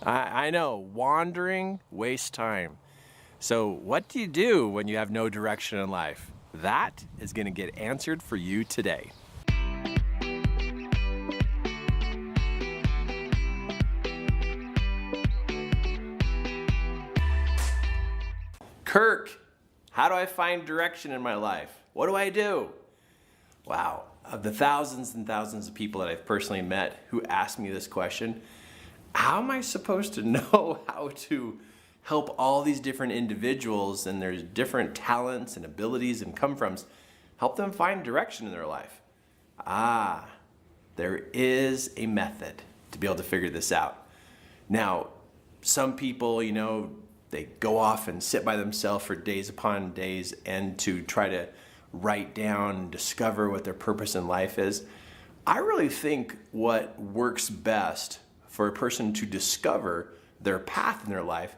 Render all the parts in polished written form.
I know, wandering wastes time. So what do you do when you have no direction in life? That is going to get answered for you today. Kirk, how do I find direction in my life? What do I do? Wow, of the thousands and thousands of people that I've personally met who ask me this question, how am I supposed to know how to help all these different individuals and their different talents and abilities and come-froms, help them find direction in their life? There is a method to be able to figure this out. Now, some people, they go off and sit by themselves for days upon days and to try to write down and discover what their purpose in life is. I really think what works best for a person to discover their path in their life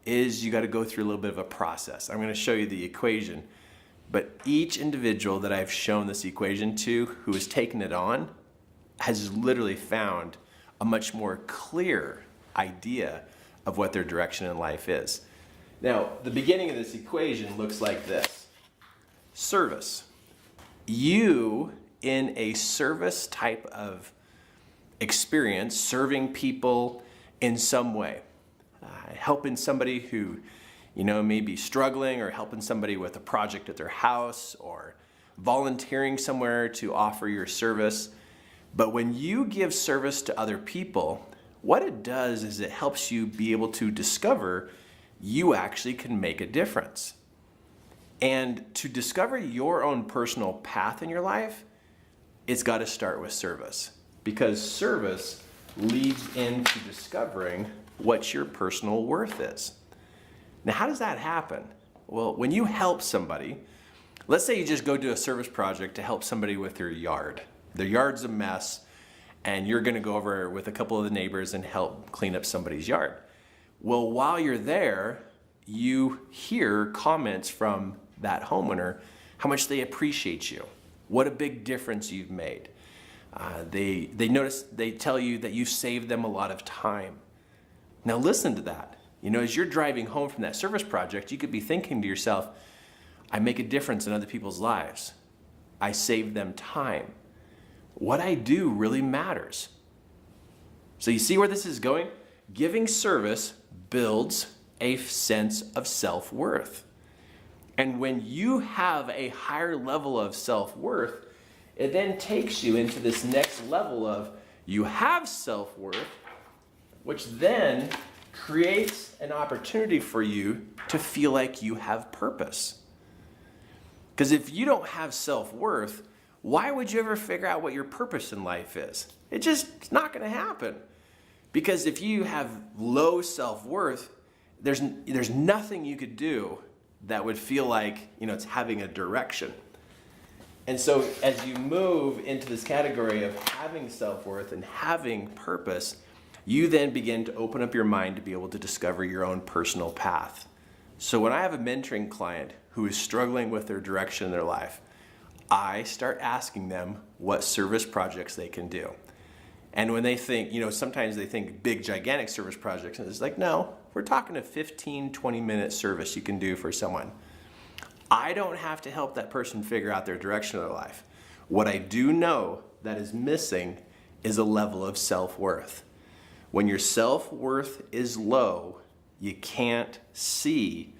is you got to go through a little bit of a process. I'm going to show you the equation, but each individual that I've shown this equation to who has taken it on has literally found a much more clear idea of what their direction in life is. Now, the beginning of this equation looks like this. Service. You, in a service type of experience, serving people in some way, helping somebody who, may be struggling, or helping somebody with a project at their house, or volunteering somewhere to offer your service. But when you give service to other people, what it does is it helps you be able to discover you actually can make a difference. And to discover your own personal path in your life, it's got to start with service, because service leads into discovering what your personal worth is. Now, how does that happen? Well, when you help somebody, let's say you just go do a service project to help somebody with their yard. Their yard's a mess, and you're going to go over with a couple of the neighbors and help clean up somebody's yard. Well, while you're there, you hear comments from that homeowner, how much they appreciate you, what a big difference you've made. They tell you that you saved them a lot of time. Now listen to that. As you're driving home from that service project, you could be thinking to yourself, I make a difference in other people's lives. I save them time. What I do really matters. So you see where this is going? Giving service builds a sense of self-worth. And when you have a higher level of self-worth, it then takes you into this next level of you have self-worth, which then creates an opportunity for you to feel like you have purpose. Because if you don't have self-worth, why would you ever figure out what your purpose in life is? It's not going to happen. Because if you have low self-worth, there's nothing you could do that would feel like, it's having a direction. And so as you move into this category of having self-worth and having purpose, you then begin to open up your mind to be able to discover your own personal path. So when I have a mentoring client who is struggling with their direction in their life, I start asking them what service projects they can do. And when they think, sometimes they think big, gigantic service projects, and it's like, no, we're talking a 15, 20-minute service you can do for someone. I don't have to help that person figure out their direction in their life. What I do know that is missing is a level of self-worth. When your self-worth is low, you can't see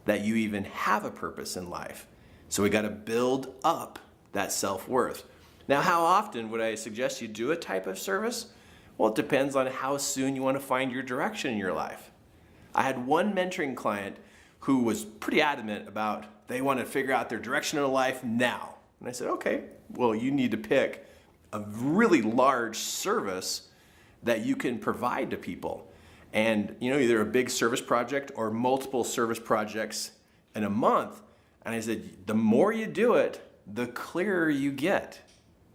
that you even have a purpose in life. So we got to build up that self-worth. Now, how often would I suggest you do a type of service? Well, it depends on how soon you want to find your direction in your life. I had one mentoring client who was pretty adamant about they want to figure out their direction in life now. And I said, okay, well, you need to pick a really large service that you can provide to people. And, either a big service project or multiple service projects in a month. And I said, the more you do it, the clearer you get.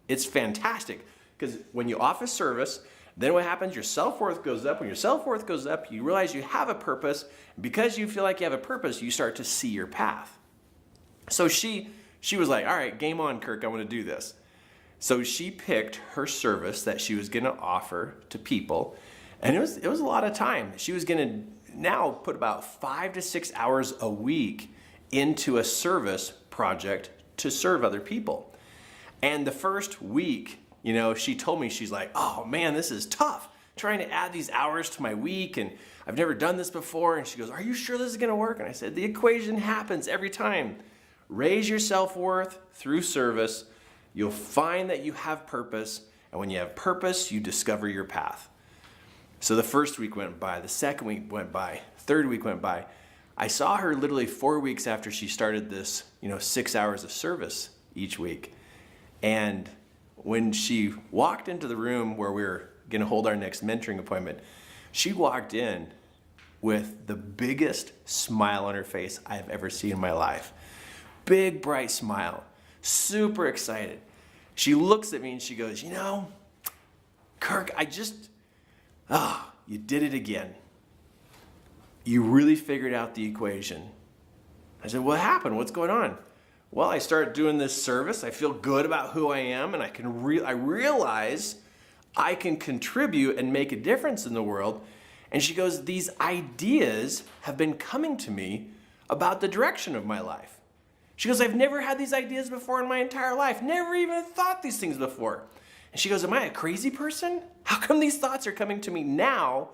It's fantastic, because when you offer service, then what happens? Your self-worth goes up. When your self-worth goes up, you realize you have a purpose. Because you feel like you have a purpose, you start to see your path. So she was like, all right, game on, Kirk, I want to do this. So she picked her service that she was going to offer to people, And it was a lot of time. She was gonna now put about 5 to 6 hours a week into a service project to serve other people. And the first week, you know, she told me, she's like, oh man, this is tough, trying to add these hours to my week, and I've never done this before. And she goes, are you sure this is gonna work? And I said, the equation happens every time. Raise your self-worth through service. You'll find that you have purpose, and when you have purpose, you discover your path. So the first week went by, the second week went by, third week went by. I saw her literally 4 weeks after she started this, 6 hours of service each week. And when she walked into the room where we were gonna hold our next mentoring appointment, she walked in with the biggest smile on her face I've ever seen in my life. Big, bright smile, super excited. She looks at me and she goes, Kirk, you did it again. You really figured out the equation. I said, what happened? What's going on? Well, I started doing this service. I feel good about who I am, and I realize I can contribute and make a difference in the world. And she goes, these ideas have been coming to me about the direction of my life. She goes, I've never had these ideas before in my entire life. Never even thought these things before. And she goes, am I a crazy person? How come these thoughts are coming to me now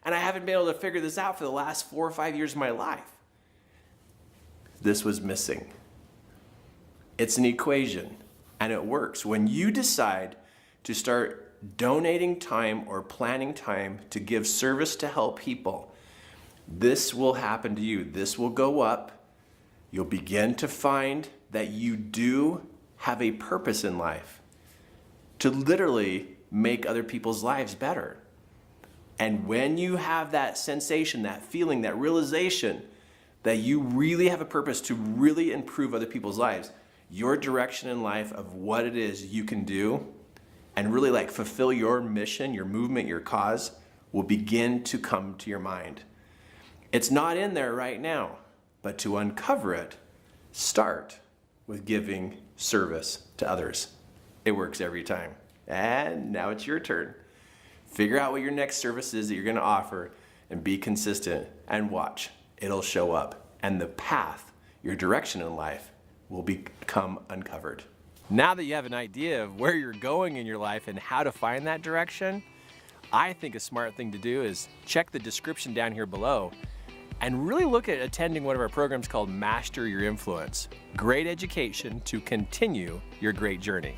and I haven't been able to figure this out for the last 4 or 5 years of my life? This was missing. It's an equation, and it works. When you decide to start donating time or planning time to give service to help people, this will happen to you. This will go up. You'll begin to find that you do have a purpose in life to literally make other people's lives better. And when you have that sensation, that feeling, that realization that you really have a purpose to really improve other people's lives, your direction in life of what it is you can do and really fulfill your mission, your movement, your cause will begin to come to your mind. It's not in there right now, but to uncover it, start with giving service to others. It works every time. And now it's your turn. Figure out what your next service is that you're gonna offer and be consistent and watch. It'll show up, and the path, your direction in life will become uncovered. Now that you have an idea of where you're going in your life and how to find that direction, I think a smart thing to do is check the description down here below and really look at attending one of our programs called Master Your Influence. Great education to continue your great journey.